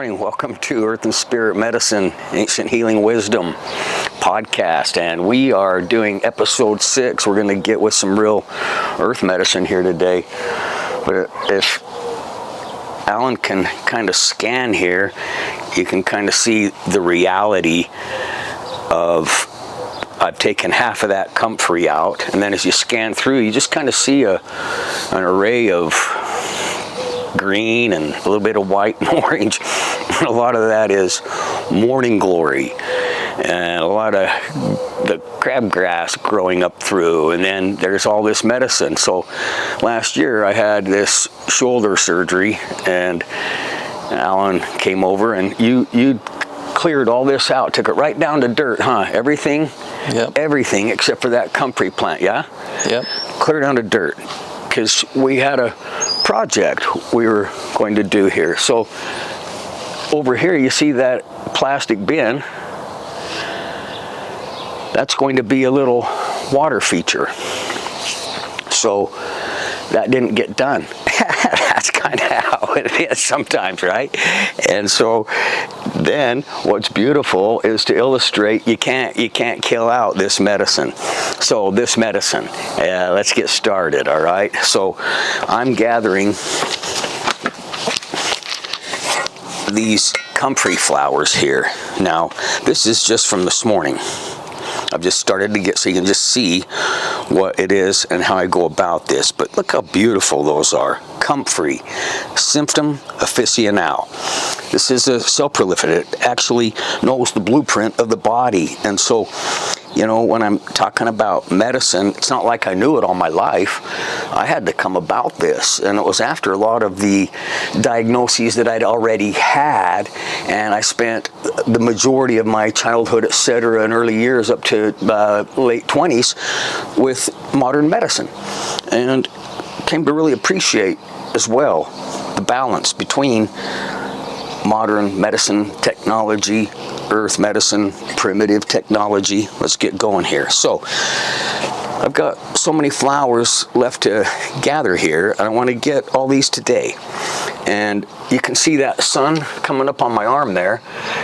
morning. Welcome to Earth and Spirit Medicine, Ancient Healing Wisdom podcast. And we are doing episode 6. We're going to get with some real earth medicine here today. But if Alan can kind of scan here, you can kind of see the reality of I've taken half of that comfrey out, and then as you scan through, you just kind of see an array of green and a little bit of white and orange. And a lot of that is morning glory, and a lot of the crabgrass growing up through, and then there's all this medicine. So last year I had this shoulder surgery, and Alan came over, and you cleared all this out, took it right down to dirt, huh? Everything? Yep. Everything except for that comfrey plant, yeah? Yep. Clear down to dirt, because we had a project we were going to do here. So over here you see that plastic bin. That's going to be a little water feature. So that didn't get done. That's kind of how it is sometimes, right? And so then what's beautiful is to illustrate you can't kill out this medicine. So this medicine, let's get started, all right? So I'm gathering these comfrey flowers here. Now, this is just from this morning. I've just started to get, so you can just see what it is and how I go about this. But look how beautiful those are. Comfrey, Symptom officinale. This is a cell proliferator. It actually knows the blueprint of the body. And so, you know, when I'm talking about medicine, it's not like I knew it all my life. I had to come about this, and it was after a lot of the diagnoses that I'd already had, and I spent the majority of my childhood, etc., and early years up to late 20s with modern medicine, and came to really appreciate as well the balance between modern medicine technology, earth medicine, primitive technology. Let's get going here. So I've got so many flowers left to gather here. I want to get all these today. And you can see that sun coming up on my arm there.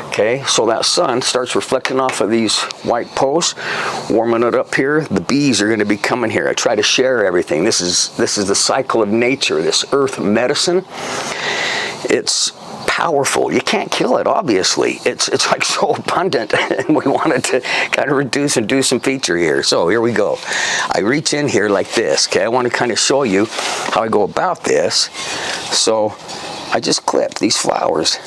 Okay, so that sun starts reflecting off of these white posts, warming it up here. The bees are going to be coming here. I try to share everything. This is the cycle of nature, this earth medicine. It's powerful. You can't kill it, obviously. It's like so abundant, and we wanted to kind of reduce and do some feature here. So here we go. I reach in here like this. Okay, I want to kind of show you how I go about this. So I just clip these flowers.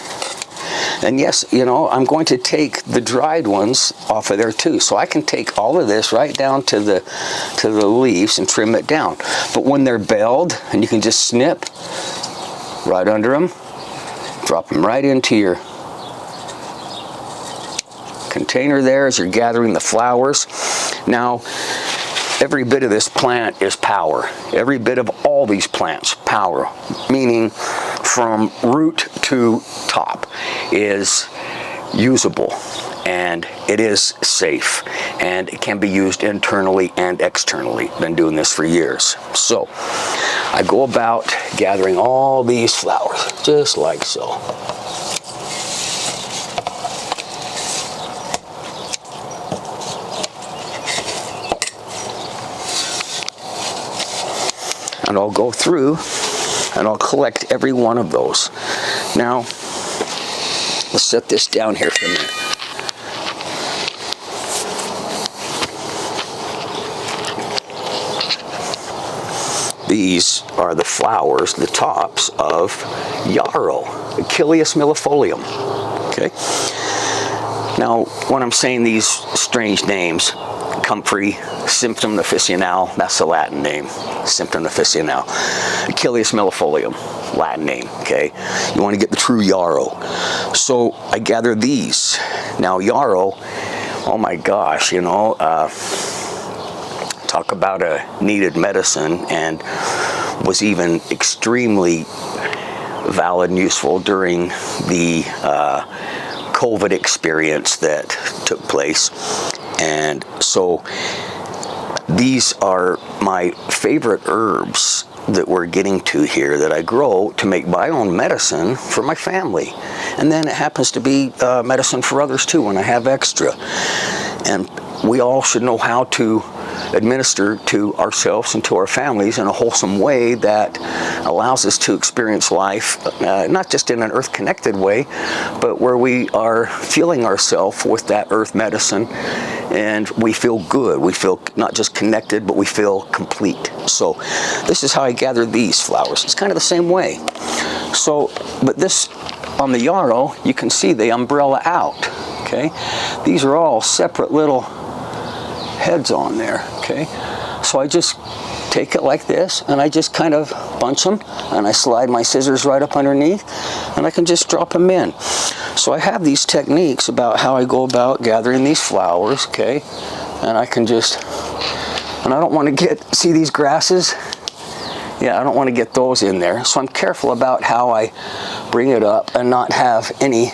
And yes, you know, I'm going to take the dried ones off of there too. So I can take all of this right down to the leaves and trim it down. But when they're belled, and you can just snip right under them, drop them right into your container there as you're gathering the flowers. Now, every bit of this plant is power. Every bit of all these plants, power. Meaning from root to top is usable, and it is safe, and it can be used internally and externally. Been doing this for years. So I go about gathering all these flowers just like so. And I'll go through and I'll collect every one of those. Now, let's set this down here for a minute. These are the flowers, the tops of yarrow, Achilles millefolium. Okay. Now, when I'm saying these strange names, comfrey, Symptom officinale, that's the Latin name, Symptom officinale. Achilles millefolium, Latin name, okay? You want to get the true yarrow. So I gather these. Now, yarrow, oh my gosh, you know, talk about a needed medicine, and was even extremely valid and useful during the COVID experience that took place. And so these are my favorite herbs that we're getting to here that I grow to make my own medicine for my family. And then it happens to be medicine for others too when I have extra. And we all should know how to administer to ourselves and to our families in a wholesome way that allows us to experience life, not just in an earth-connected way, but where we are feeling ourselves with that earth medicine, and we feel good. We feel not just connected, but we feel complete. So this is how I gather these flowers. It's kind of the same way. So, but this, on the yarrow, you can see the umbrella out, okay? These are all separate little heads on there, okay? So I just take it like this, and I just kind of bunch them, and I slide my scissors right up underneath, and I can just drop them in. So I have these techniques about how I go about gathering these flowers, okay? And I can just, and I don't want to get, see these grasses? Yeah, I don't want to get those in there. So I'm careful about how I bring it up and not have any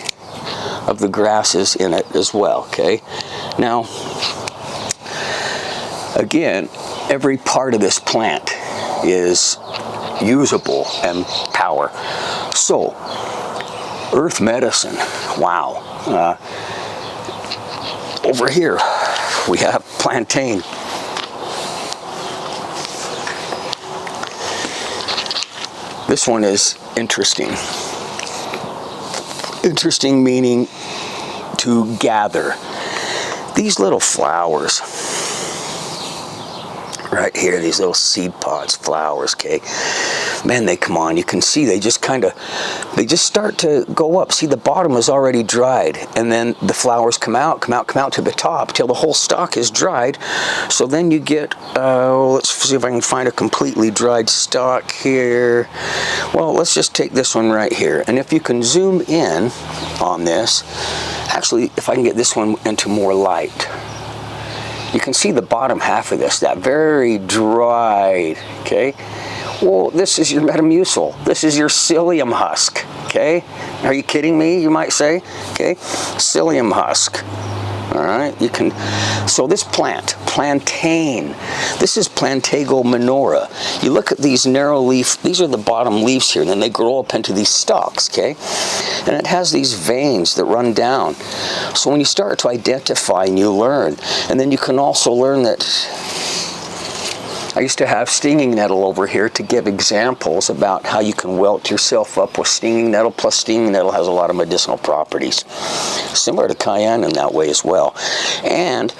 of the grasses in it as well, okay? Now, again, every part of this plant is usable and power. So, earth medicine, wow. Over here, we have plantain. This one is interesting. Interesting meaning to gather. These little flowers right here, these little seed pods, flowers, okay? Man, they come on. You can see they just kind of, they just start to go up. See, the bottom is already dried, and then the flowers come out to the top till the whole stalk is dried. So then you get, let's see if I can find a completely dried stalk here. Well, let's just take this one right here. And if you can zoom in on this, actually, if I can get this one into more light, you can see the bottom half of this, that very dried, okay? Well, this is your Metamucil. This is your psyllium husk, okay? Are you kidding me, you might say? Okay, psyllium husk. All right, you can, so this plant, plantain, this is Plantago minora. You look at these narrow leaf, these are the bottom leaves here, and then they grow up into these stalks, okay? And it has these veins that run down. So when you start to identify and you learn, and then you can also learn that, I used to have stinging nettle over here to give examples about how you can welt yourself up with stinging nettle, plus stinging nettle has a lot of medicinal properties. Similar to cayenne in that way as well. And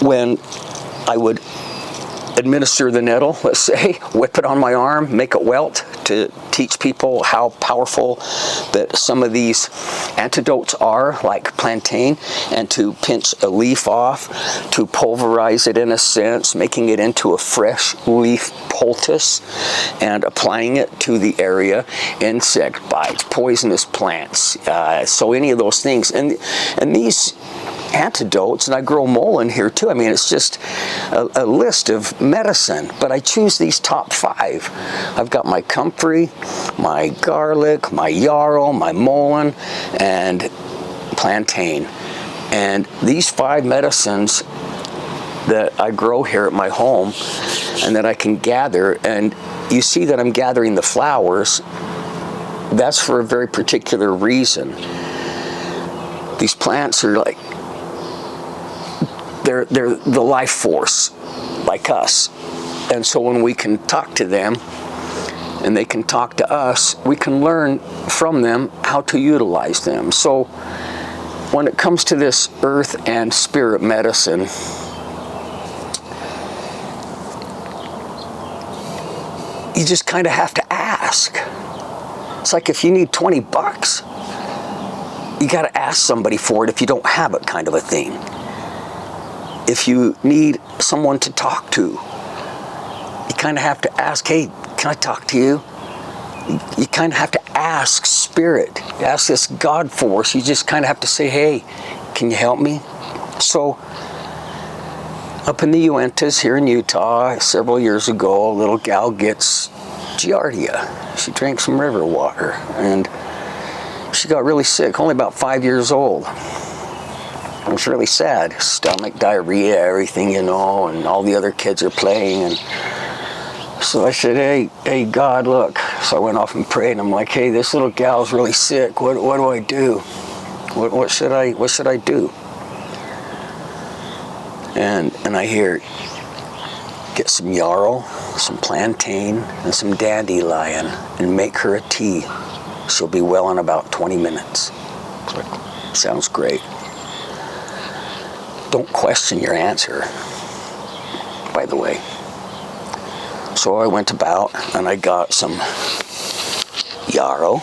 when I would administer the nettle, let's say, whip it on my arm, make it welt, to teach people how powerful that some of these antidotes are, like plantain, and to pinch a leaf off, to pulverize it in a sense, making it into a fresh leaf poultice, and applying it to the area, insect bites, poisonous plants, so any of those things. And these antidotes, and I grow mullein here too. I mean, it's just a list of medicine, but I choose these top 5. I've got my comfrey, my garlic, my yarrow, my mullein, and plantain. And these 5 medicines that I grow here at my home and that I can gather, and you see that I'm gathering the flowers, that's for a very particular reason. These plants are like, they're the life force, like us. And so when we can talk to them, and they can talk to us, we can learn from them how to utilize them. So when it comes to this earth and spirit medicine, you just kind of have to ask. It's like if you need 20 bucks, you got to ask somebody for it if you don't have it, kind of a thing. If you need someone to talk to, you kind of have to ask, hey, can I talk to you? You kind of have to ask spirit, ask this God force. You just kind of have to say, hey, can you help me? So up in the Uintas here in Utah, several years ago, a little gal gets giardia. She drank some river water, and she got really sick, only about 5 years old. It was really sad. Stomach, diarrhea, everything, you know, and all the other kids are playing. And So I said, hey, God, look. So I went off and prayed, and I'm like, hey, this little gal's really sick. What do I do? What should I do? And I hear, get some yarrow, some plantain, and some dandelion, and make her a tea. She'll be well in about 20 minutes. Sounds great. Don't question your answer, by the way. So I went about and I got some yarrow,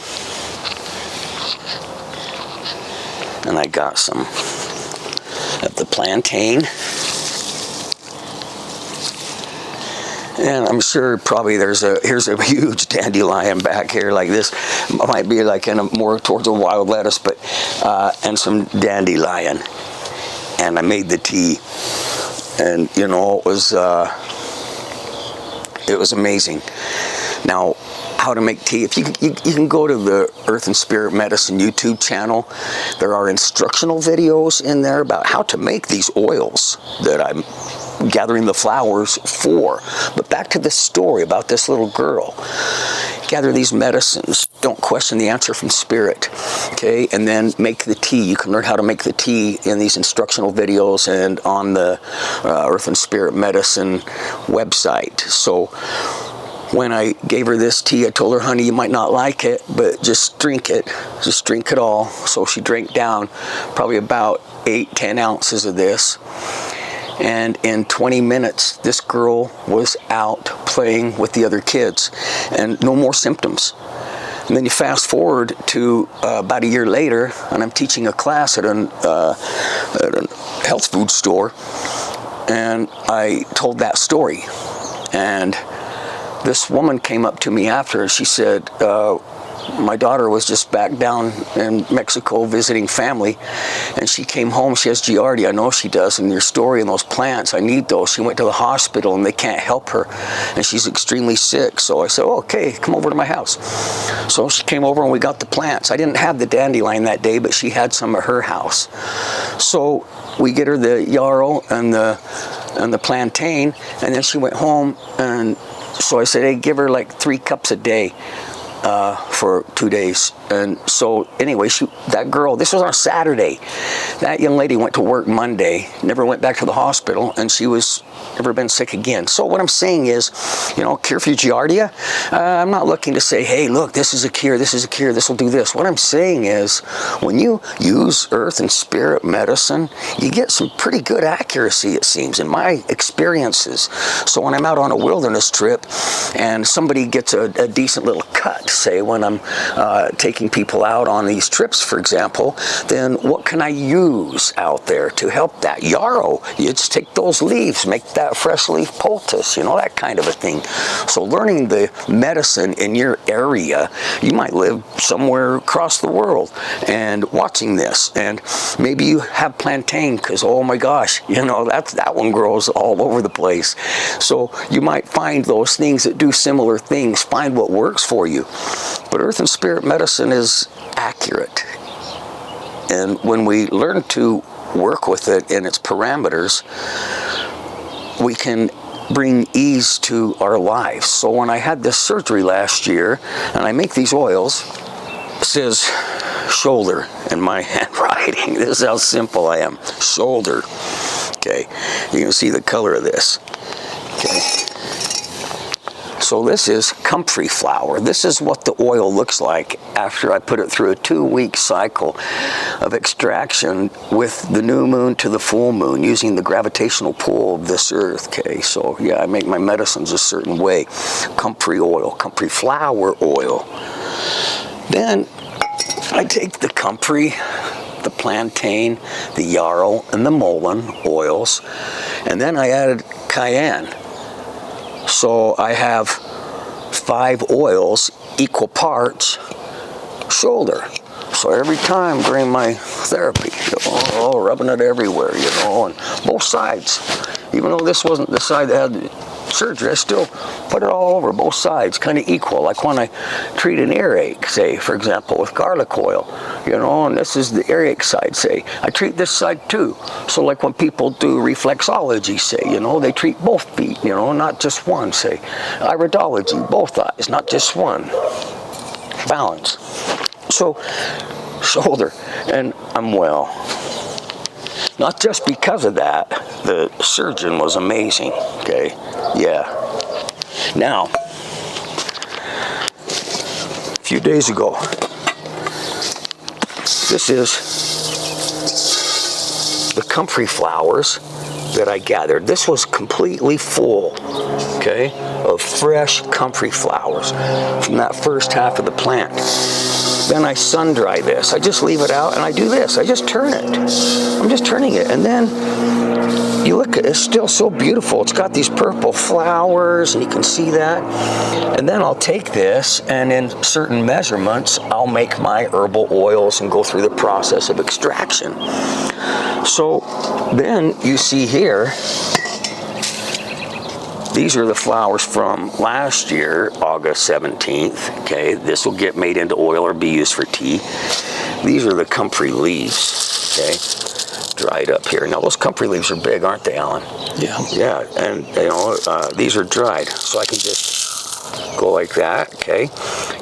and I got some of the plantain, and I'm sure probably here's a huge dandelion back here like this. Might be like in a more towards a wild lettuce, but and some dandelion, and I made the tea, and you know, it was amazing. Now, how to make tea, if you can go to the Earth and Spirit Medicine YouTube channel. There are instructional videos in there about how to make these oils that I'm gathering the flowers for. But back to this story about this little girl. Gather these medicines. Don't question the answer from Spirit. Okay, and then make the tea. You can learn how to make the tea in these instructional videos and on the Earth and Spirit Medicine website. So when I gave her this tea, I told her, honey, you might not like it, but just drink it. Just drink it all. So she drank down probably about 8-10 ounces of this. And in 20 minutes, this girl was out playing with the other kids and no more symptoms. And then you fast forward to about a year later, and I'm teaching a class at a health food store, and I told that story. And this woman came up to me after, and she said, my daughter was just back down in Mexico visiting family, and she came home. She has Giardia. I know she does. And your story and those plants, I need those. She went to the hospital, and they can't help her, and she's extremely sick. So I said, oh, okay, come over to my house. So she came over, and we got the plants. I didn't have the dandelion that day, but she had some at her house. So we get her the yarrow and the plantain, and then she went home, and so I said, hey, give her like 3 cups a day for 2 days. And so anyway, that girl, this was on a Saturday. That young lady went to work Monday, never went back to the hospital, and she was never been sick again. So what I'm saying is, you know, cure for Giardia. I'm not looking to say, hey, look, this is a cure, this will do this. What I'm saying is, when you use Earth and Spirit Medicine, you get some pretty good accuracy, it seems, in my experiences. So when I'm out on a wilderness trip and somebody gets a decent little cut, say when I'm taking people out on these trips, for example, then what can I use out there to help that? Yarrow, you just take those leaves, make that fresh leaf poultice, you know, that kind of a thing. So learning the medicine in your area, you might live somewhere across the world and watching this, and maybe you have plantain because, oh my gosh, you know, that one grows all over the place. So you might find those things that do similar things, find what works for you. But Earth and Spirit Medicine is accurate. And when we learn to work with it in its parameters, we can bring ease to our lives. So when I had this surgery last year, and I make these oils, it says shoulder in my handwriting. This is how simple I am. Shoulder. Okay. You can see the color of this. Okay. So this is comfrey flower. This is what the oil looks like after I put it through a 2-week cycle of extraction with the new moon to the full moon using the gravitational pull of this earth. Okay, so yeah, I make my medicines a certain way. Comfrey oil, comfrey flower oil. Then I take the comfrey, the plantain, the yarrow, and the mullein oils, and then I added cayenne. So I have 5 oils, equal parts, shoulder. So every time during my therapy, rubbing it everywhere, on both sides. Even though this wasn't the side that had surgery, I still put it all over both sides, kind of equal. Like when I treat an earache, say, for example, with garlic oil, you know, and this is the earache side, say. I treat this side too. So like when people do reflexology, say, you know, they treat both feet, you know, not just one, say. Iridology, both eyes, not just one. Balance. So, shoulder, and I'm well. Not just because of that, the surgeon was amazing, okay? Yeah. Now, a few days ago, this is the comfrey flowers that I gathered. This was completely full, okay, of fresh comfrey flowers from that first half of the plant. Then I sun dry this. I just leave it out and I do this. I just turn it. I'm just turning it. And then you look at it, it's still so beautiful. It's got these purple flowers and you can see that. And then I'll take this and in certain measurements, I'll make my herbal oils and go through the process of extraction. So then you see here, these are the flowers from last year, August 17th, okay? This will get made into oil or be used for tea. These are the comfrey leaves, okay? Dried up here. Now, those comfrey leaves are big, aren't they, Alan? Yeah. Yeah, and, you know, these are dried, so I can just go like that, okay?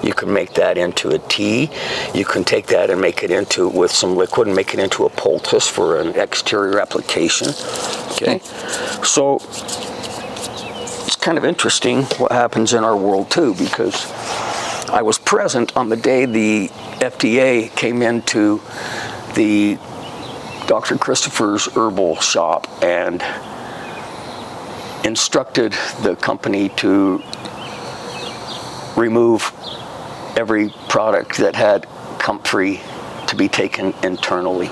You can make that into a tea. You can take that and make it into, with some liquid, and make it into a poultice for an exterior application, okay? So, it's kind of interesting what happens in our world too, because I was present on the day the FDA came into the Dr. Christopher's herbal shop and instructed the company to remove every product that had comfrey to be taken internally,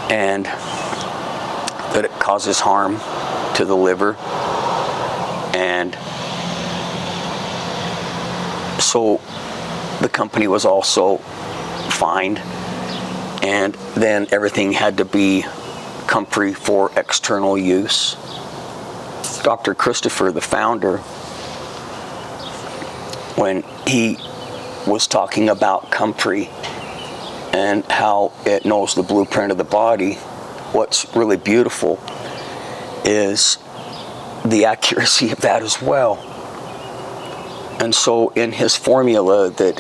and that it causes harm to the liver. And so the company was also fined, and then everything had to be comfrey for external use. Dr. Christopher, the founder, when he was talking about comfrey and how it knows the blueprint of the body, what's really beautiful is the accuracy of that as well. And so in his formula that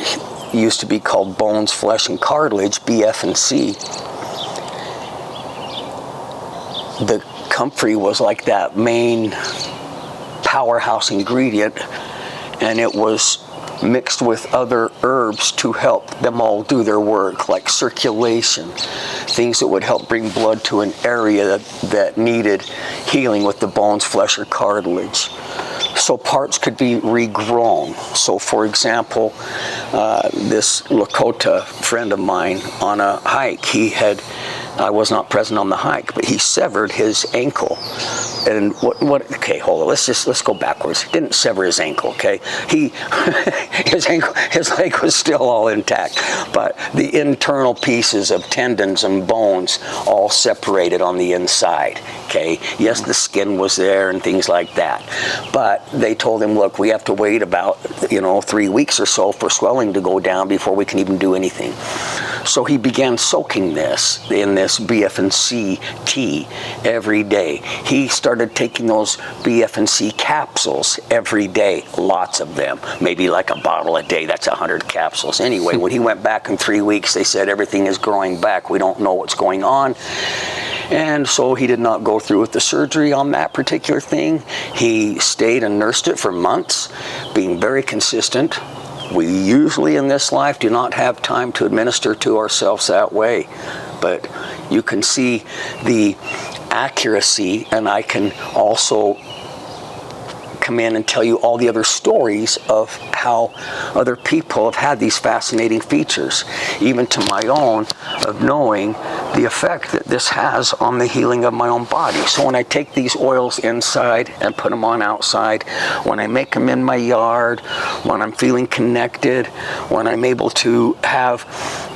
used to be called bones, flesh, and cartilage, BF and C, the comfrey was like that main powerhouse ingredient, and it was mixed with other herbs to help them all do their work, like circulation, things that would help bring blood to an area that needed healing with the bones, flesh, or cartilage. So parts could be regrown. So for example, this Lakota friend of mine on a hike, I was not present on the hike, but he severed his ankle. And okay, hold on, let's go backwards. He didn't sever his ankle, okay? His leg was still all intact, but the internal pieces of tendons and bones all separated on the inside, okay? Yes, the skin was there and things like that, but they told him, look, we have to wait about, 3 weeks or so for swelling to go down before we can even do anything. So he began soaking this in this BF&C tea every day. He started taking those BF&C capsules every day, lots of them, maybe like a bottle a day. That's 100 capsules. Anyway, when he went back in 3 weeks, they said everything is growing back. We don't know what's going on. And so he did not go through with the surgery on that particular thing. He stayed and nursed it for months, being very consistent. We usually in this life do not have time to administer to ourselves that way, but you can see the accuracy, and I can also come in and tell you all the other stories of how other people have had these fascinating features, even to my own, of knowing the effect that this has on the healing of my own body. So when I take these oils inside and put them on outside, when I make them in my yard, when I'm feeling connected, when I'm able to have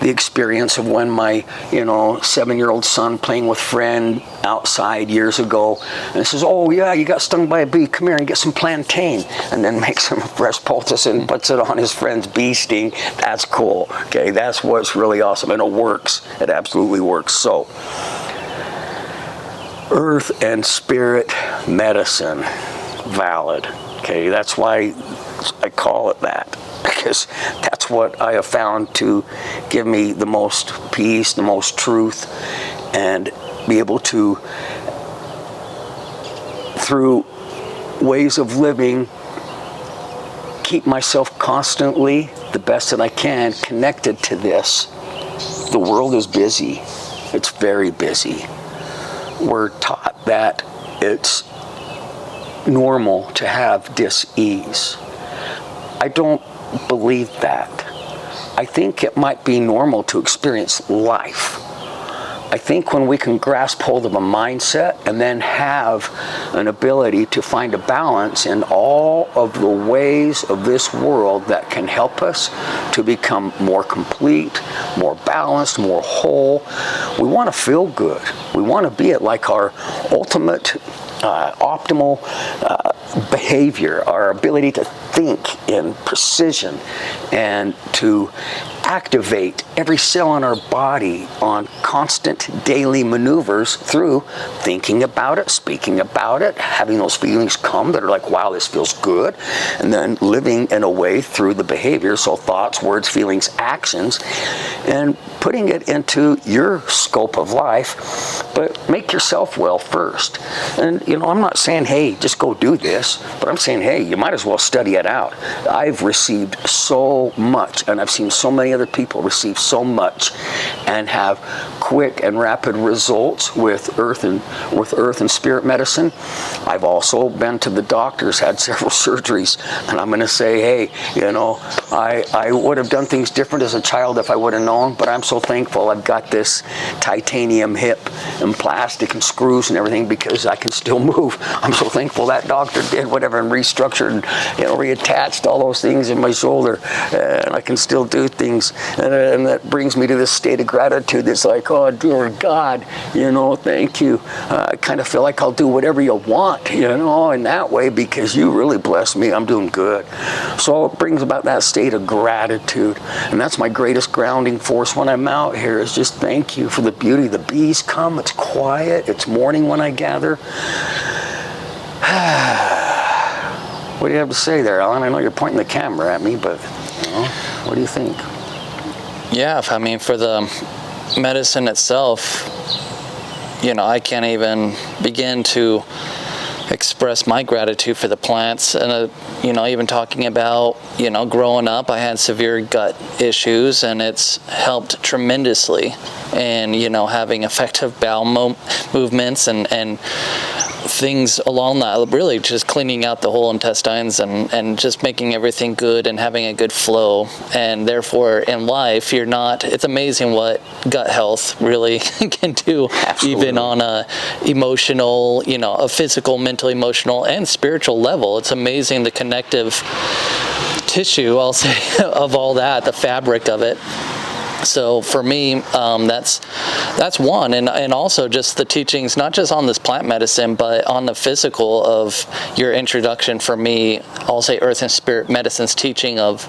the experience of when my 7-year-old son playing with friend outside years ago, and says, oh yeah, you got stung by a bee, come here and get some plantain, and then makes some fresh poultice and puts it on his friend's bee sting. That's cool. Okay, that's what's really awesome, and it works. It absolutely works. So earth and spirit medicine, valid. Okay, that's why I call it that, because that's what I have found to give me the most peace, the most truth, and be able to, through ways of living, keep myself constantly, the best that I can, connected to this. The world is busy. It's very busy. We're taught that it's normal to have dis-ease. I don't believe that. I think it might be normal to experience life. I think when we can grasp hold of a mindset and then have an ability to find a balance in all of the ways of this world that can help us to become more complete, more balanced, more whole. We want to feel good. We want to be at like our ultimate optimal behavior, our ability to think in precision and to activate every cell in our body on constant daily maneuvers through thinking about it, speaking about it, having those feelings come that are like, wow, this feels good, and then living in a way through the behavior, so thoughts, words, feelings, actions, and putting it into your scope of life. But make yourself well first. And I'm not saying, hey, just go do this, but I'm saying, hey, you might as well study it out. I've received so much, and I've seen so many other people receive so much and have quick and rapid results with earth and spirit medicine. I've also been to the doctors, had several surgeries, and I'm going to say, hey, I would have done things different as a child if I would have known, but I'm so thankful I've got this titanium hip and plastic and screws and everything because I can still move. I'm so thankful that doctor did whatever and restructured and reattached all those things in my shoulder, and I can still do things, and that brings me to this state of gratitude that's like, oh dear God, thank you. I kind of feel like I'll do whatever you want, in that way, because you really bless me. I'm doing good. So it brings about that state of gratitude, and that's my greatest grounding force when I'm out here, is just thank you for the beauty. The bees come, it's quiet, it's morning when I gather. What do you have to say there, Alan? I know you're pointing the camera at me, but what do you think? Yeah, I mean, for the medicine itself, I can't even begin to express my gratitude for the plants. And even talking about growing up, I had severe gut issues, and it's helped tremendously. And having effective bowel movements and things along that, really just cleaning out the whole intestines and just making everything good and having a good flow. And therefore in life, it's amazing what gut health really can do. Absolutely. Even on a emotional, a physical, mental, emotional, and spiritual level. It's amazing the connective tissue, I'll say, of all that, the fabric of it. So for me, that's one, and also just the teachings, not just on this plant medicine, but on the physical of your introduction. For me, I'll say earth and spirit medicine's teaching of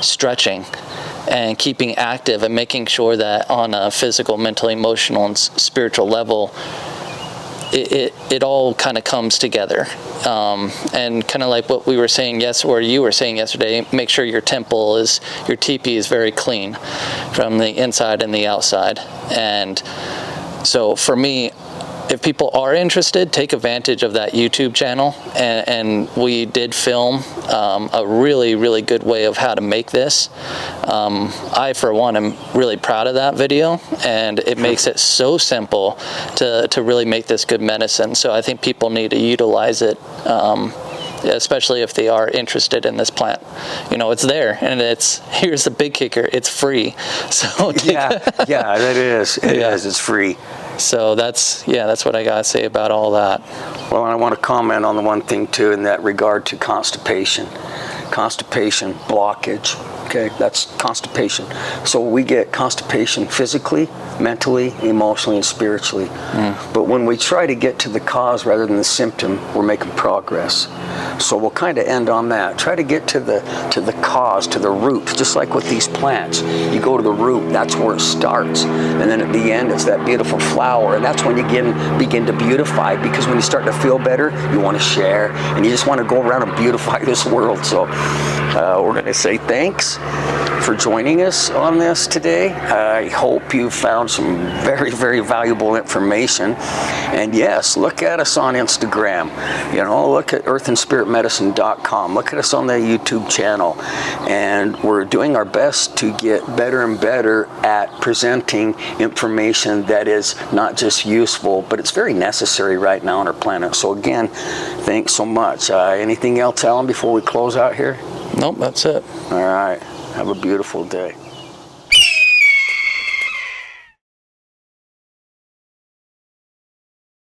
stretching and keeping active and making sure that on a physical, mental, emotional, and spiritual level, it all kind of comes together. And kind of like what we were saying you were saying yesterday, make sure your teepee is very clean from the inside and the outside. And so for me, if people are interested, take advantage of that YouTube channel. And we did film a really, really good way of how to make this. I, for one, am really proud of that video, and it makes it so simple to really make this good medicine. So I think people need to utilize it especially if they are interested in this plant. It's there, and here's the big kicker: it's free. So yeah, that is. It is. It's free. So that's what I gotta say about all that. Well, I want to comment on the one thing too in that regard to constipation, blockage. Okay, that's constipation. So we get constipation physically, mentally, emotionally, and spiritually. But when we try to get to the cause rather than the symptom, we're making progress. So we'll kind of end on that. Try to get to the cause, to the root, just like with these plants. You go to the root, that's where it starts. And then at the end, it's that beautiful flower. And that's when you begin to beautify, because when you start to feel better, you want to share, and you just want to go around and beautify this world. So we're going to say thanks for joining us on this today. I hope you found some very, very valuable information. And yes, look at us on Instagram. Look at earthandspiritmedicine.com. Look at us on the YouTube channel. And we're doing our best to get better and better at presenting information that is not just useful, but it's very necessary right now on our planet. So again, thanks so much. Anything else, Alan, before we close out here? Nope, that's it. All right. Have a beautiful day.